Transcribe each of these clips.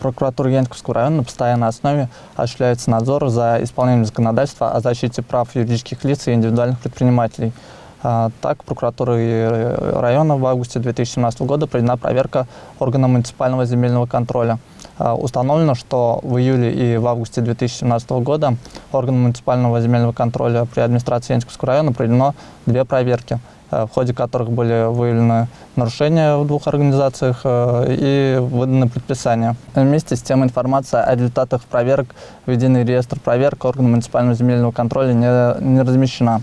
Прокуратурой Яньковского района на постоянной основе осуществляется надзор за исполнением законодательства о защите прав юридических лиц и индивидуальных предпринимателей. Так, прокуратурой района в августе 2017 года проведена проверка органа муниципального земельного контроля. Установлено, что в июле и в августе 2017 года органом муниципального земельного контроля при администрации Яньковского района проведено 2 проверки, в ходе которых были выявлены нарушения в 2 организациях и выданы предписания. Вместе с тем информация о результатах проверок в единый реестр проверок органа муниципального земельного контроля не размещена,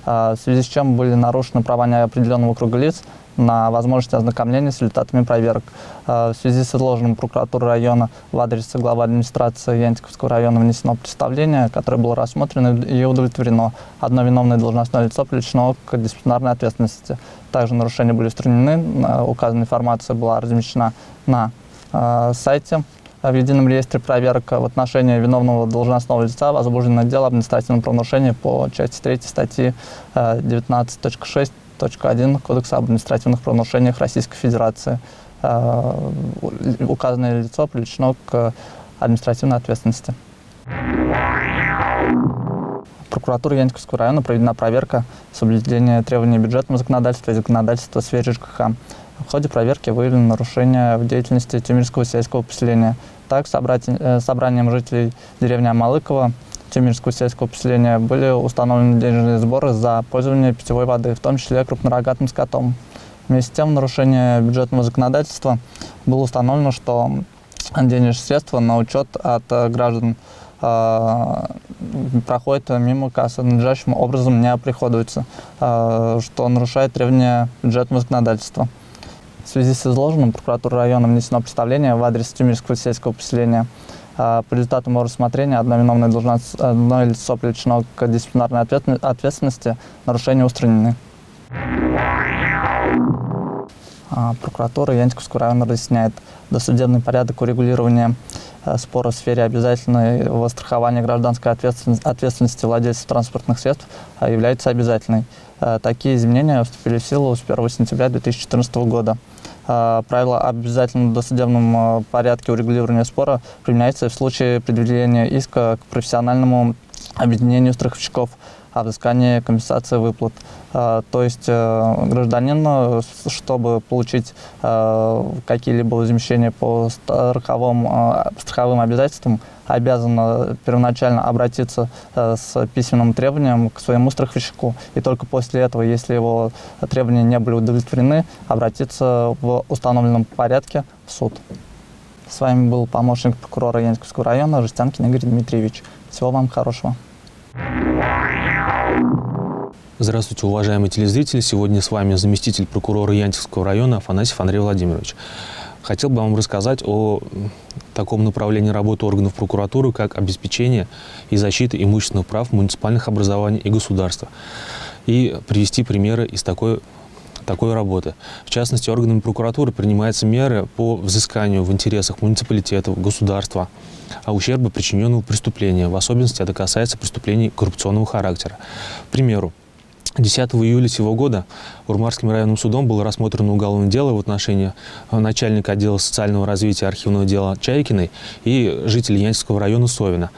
в связи с чем были нарушены права неопределенного круга лиц на возможность ознакомления с результатами проверок. В связи с изложенным прокуратурой района в адрес главы администрации Яньковского района внесено представление, которое было рассмотрено и удовлетворено. Одно виновное должностное лицо привлечено к дисциплинарной ответственности. Также нарушения были устранены, указанная информация была размещена на сайте. В едином реестре проверок в отношении виновного должностного лица возбуждено дело об административном правонарушении по части 3 статьи 19.6.1 Кодекса об административных правонарушениях Российской Федерации. Указанное лицо привлечено к административной ответственности. Прокуратурой Яньковского района проведена проверка соблюдения требований бюджетного законодательства и законодательства в сфере ЖКХ. В ходе проверки выявлены нарушения в деятельности Тюмирского сельского поселения. Так, собранием жителей деревни Амалыково Тюмирского сельского поселения были установлены денежные сборы за пользование питьевой воды, в том числе крупнорогатым скотом. Вместе с тем, в нарушение бюджетного законодательства было установлено, что денежные средства на учет от граждан проходят мимо кассы, надлежащим образом не оприходуются, что нарушает требования бюджетного законодательства. В связи с изложенным прокуратурой района внесено представление в адрес Тюмирского сельского поселения. По результатам его рассмотрения одно виновное лицо привлечено к дисциплинарной ответственности, нарушения устранены. Прокуратура Яньковского района разъясняет: досудебный порядок урегулирования спора в сфере обязательного страхования гражданской ответственности владельцев транспортных средств является обязательной. Такие изменения вступили в силу с 1 сентября 2014 года. Правило об обязательном досудебном порядке урегулирования спора применяется в случае предъявления иска к профессиональному объединению страховщиков о взыскании компенсации выплат. То есть гражданин, чтобы получить какие-либо возмещения по страховым обязательствам, обязан первоначально обратиться с письменным требованием к своему страховщику. И только после этого, если его требования не были удовлетворены, обратиться в установленном порядке в суд. С вами был помощник прокурора Яньковского района Жестянкин Игорь Дмитриевич. Всего вам хорошего. Здравствуйте, уважаемые телезрители. Сегодня с вами заместитель прокурора Яньковского района Афанасьев Андрей Владимирович. Хотел бы вам рассказать о таком направлении работы органов прокуратуры, как обеспечение и защита имущественных прав муниципальных образований и государства. И привести примеры из такой работы. В частности, органами прокуратуры принимаются меры по взысканию в интересах муниципалитетов, государства ущерба, причиненного преступления. В особенности это касается преступлений коррупционного характера. К примеру, 10 июля сего года Урмарским районным судом было рассмотрено уголовное дело в отношении начальника отдела социального развития архивного дела Чайкиной и жителей Яньковского района Совина.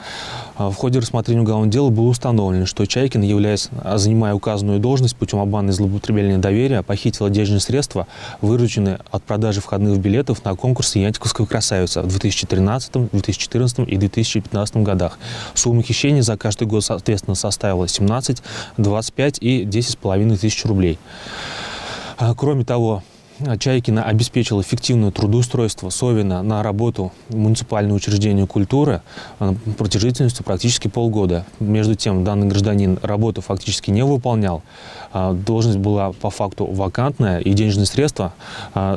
В ходе рассмотрения уголовного дела было установлено, что Чайкина, занимая указанную должность путем обмана и злоупотребления доверия, похитила денежные средства, вырученные от продажи входных билетов на конкурсы Яньковского красавица в 2013, 2014 и 2015 годах. Сумма хищения за каждый год, соответственно, составила 17, 25 и 10,5 тысяч рублей. Кроме того, Чайкина обеспечила эффективное трудоустройство Совина на работу в муниципальное учреждение культуры продолжительностью практически полгода. Между тем, данный гражданин работу фактически не выполнял. Должность была по факту вакантная, и денежные средства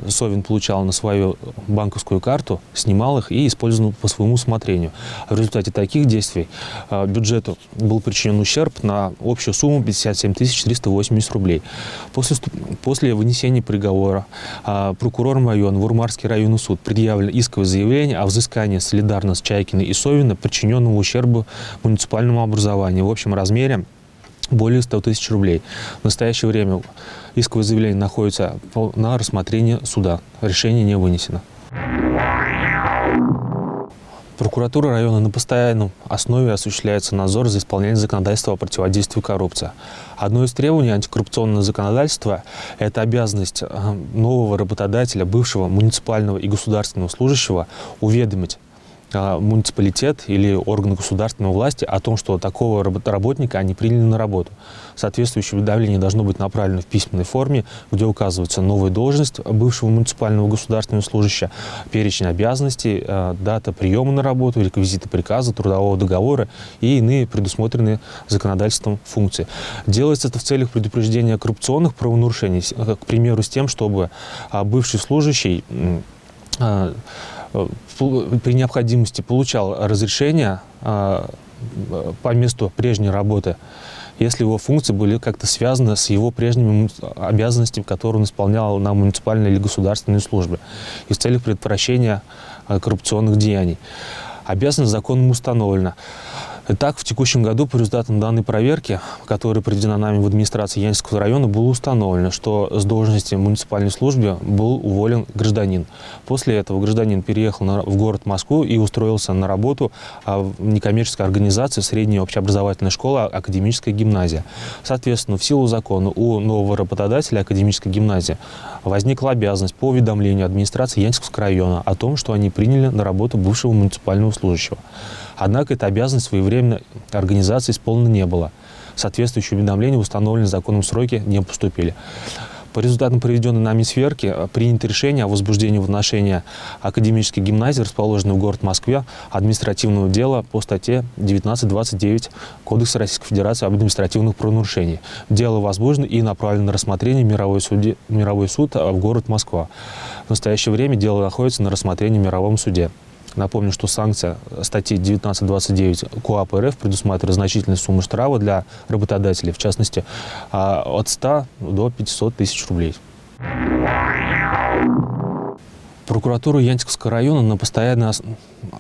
Совин получал на свою банковскую карту, снимал их и использовал по своему усмотрению. В результате таких действий бюджету был причинен ущерб на общую сумму 57 380 рублей. После вынесения приговора прокурором района в Урмарский районный суд предъявлено исковое заявление о взыскании солидарно с Чайкиной и Совина причиненного ущерба муниципальному образованию в общем размере более 100 тысяч рублей. В настоящее время исковое заявление находится на рассмотрении суда. Решение не вынесено. Прокуратура района на постоянной основе осуществляется надзор за исполнением законодательства о противодействии коррупции. Одно из требований антикоррупционного законодательства – это обязанность нового работодателя, бывшего муниципального и государственного служащего уведомить муниципалитет или органы государственной власти о том, что такого работника они приняли на работу. Соответствующее уведомление должно быть направлено в письменной форме, где указывается новая должность бывшего муниципального государственного служащего, перечень обязанностей, дата приема на работу, реквизиты приказа, трудового договора и иные предусмотренные законодательством функции. Делается это в целях предупреждения коррупционных правонарушений, к примеру, с тем, чтобы бывший служащий при необходимости получал разрешение по месту прежней работы, если его функции были как-то связаны с его прежними обязанностями, которые он исполнял на муниципальной или государственной службе, и в целях предотвращения коррупционных деяний. Обязанность законом установлена. Итак, в текущем году по результатам данной проверки, которая проведена нами в администрации Янтикского района, было установлено, что с должности в муниципальной службе был уволен гражданин. После этого гражданин переехал в город Москву и устроился на работу в некоммерческой организации средняя общеобразовательная школа «Академическая гимназия». Соответственно, в силу закона у нового работодателя «Академической гимназии» возникла обязанность по уведомлению администрации Янтикского района о том, что они приняли на работу бывшего муниципального служащего. Однако эта обязанность своевременно организации исполнена не была. Соответствующие уведомления в установленные законом сроки не поступили. По результатам проведенной нами сверки принято решение о возбуждении в отношении академической гимназии, расположенной в городе Москве, административного дела по статье 19.29 Кодекса Российской Федерации об административных правонарушениях. Дело возбуждено и направлено на рассмотрение в Мировой суд в город Москва. В настоящее время дело находится на рассмотрении в Мировом суде. Напомню, что санкция статьи 19.29 КоАП РФ предусматривает значительные суммы штрафа для работодателей, в частности, от 100 до 500 тысяч рублей. Прокуратура Янтикского района на постоянной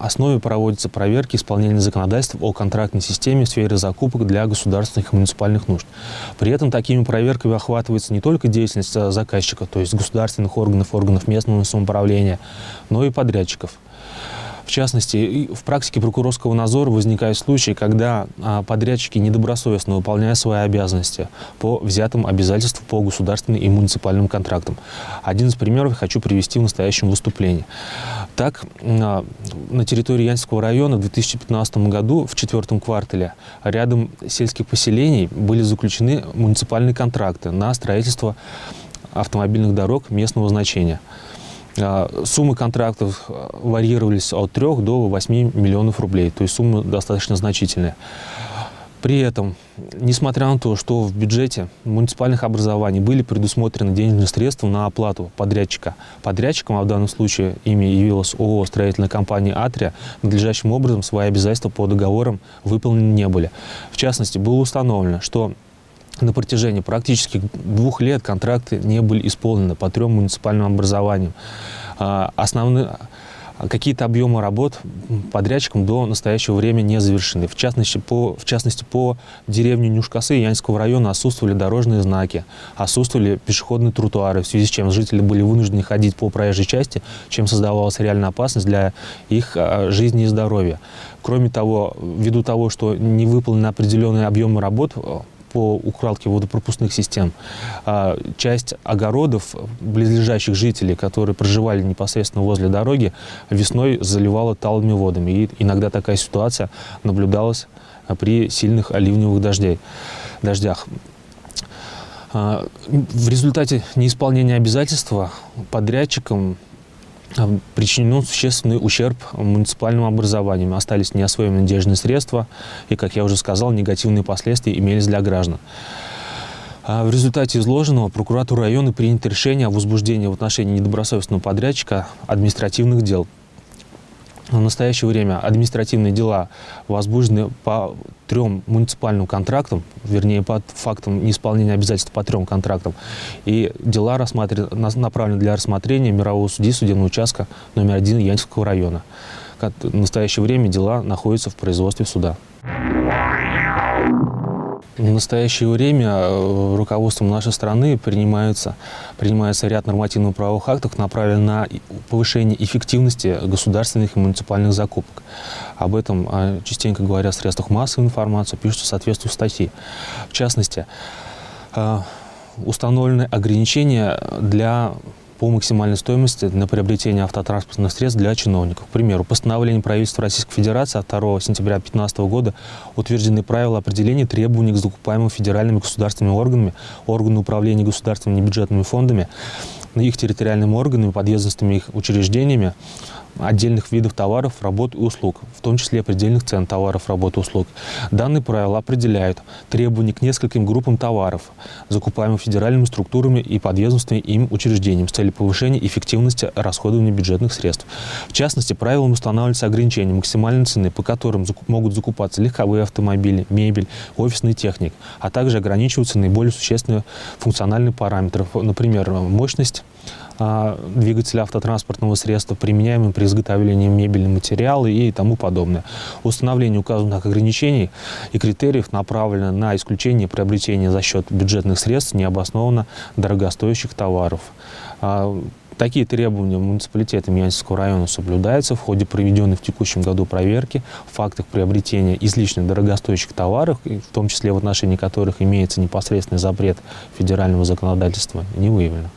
основе проводятся проверки исполнения законодательства о контрактной системе в сфере закупок для государственных и муниципальных нужд. При этом такими проверками охватывается не только деятельность заказчика, то есть государственных органов местного самоуправления, но и подрядчиков. В частности, в практике прокурорского надзора возникают случаи, когда подрядчики недобросовестно выполняют свои обязанности по взятым обязательствам по государственным и муниципальным контрактам. Один из примеров я хочу привести в настоящем выступлении. Так, на территории Янтикского района в 2015 году, в 4-м квартале, рядом сельских поселений были заключены муниципальные контракты на строительство автомобильных дорог местного значения. Суммы контрактов варьировались от 3 до 8 миллионов рублей, то есть сумма достаточно значительная. При этом, несмотря на то, что в бюджете муниципальных образований были предусмотрены денежные средства на оплату подрядчика, подрядчиком, а в данном случае ими явилась ООО «Строительная компания Атрия», надлежащим образом свои обязательства по договорам выполнены не были. В частности, было установлено, что на протяжении практически 2 лет контракты не были исполнены по 3 муниципальным образованиям. Какие-то объемы работ подрядчикам до настоящего времени не завершены. В частности, по деревне Нюшкасы Янтикского района отсутствовали дорожные знаки, отсутствовали пешеходные тротуары, в связи с чем жители были вынуждены ходить по проезжей части, чем создавалась реальная опасность для их жизни и здоровья. Кроме того, ввиду того, что не выполнены определенные объемы работ по укладке водопропускных систем, часть огородов близлежащих жителей, которые проживали непосредственно возле дороги, весной заливала талыми водами. И иногда такая ситуация наблюдалась при сильных ливневых дождях. В результате неисполнения обязательства подрядчикам причинен существенный ущерб муниципальным образованиям. Остались неосвоенные денежные средства и, как я уже сказал, негативные последствия имелись для граждан. В результате изложенного прокуратура района принято решение о возбуждении в отношении недобросовестного подрядчика административных дел. В настоящее время административные дела возбуждены по 3 муниципальным контрактам, вернее, по фактам неисполнения обязательств по 3 контрактам. И дела направлены для рассмотрения Мирового судьи судебного участка номер 1 Янтикского района. В настоящее время дела находятся в производстве суда. В настоящее время руководством нашей страны принимается ряд нормативно-правовых актов, направленных на повышение эффективности государственных и муниципальных закупок. Об этом частенько говорят в средствах массовой информации, пишут соответствующие статьи. В частности, установлены ограничения по максимальной стоимости на приобретение автотранспортных средств для чиновников. К примеру, постановлением правительства Российской Федерации от 2 сентября 2015 года утверждены правила определения требований к закупаемым федеральными государственными органами, органами управления государственными бюджетными фондами, их территориальными органами, подведомственными их учреждениями, отдельных видов товаров, работ и услуг, в том числе предельных цен товаров, работ и услуг. Данные правила определяют требования к нескольким группам товаров, закупаемых федеральными структурами и подведомственными им учреждениями с целью повышения эффективности расходования бюджетных средств. В частности, правилами устанавливаются ограничения максимальной цены, по которым могут закупаться легковые автомобили, мебель, офисная техника, а также ограничиваются наиболее существенные функциональные параметры, например, мощность двигателя автотранспортного средства, применяемым при изготовлении мебельного материала и тому подобное. Установление указанных ограничений и критериев направлено на исключение приобретения за счет бюджетных средств необоснованно дорогостоящих товаров. Такие требования муниципалитетами Янтикского района соблюдаются в ходе проведенной в текущем году проверки в фактах приобретения излишне дорогостоящих товаров, в том числе в отношении которых имеется непосредственный запрет федерального законодательства, не выявлено.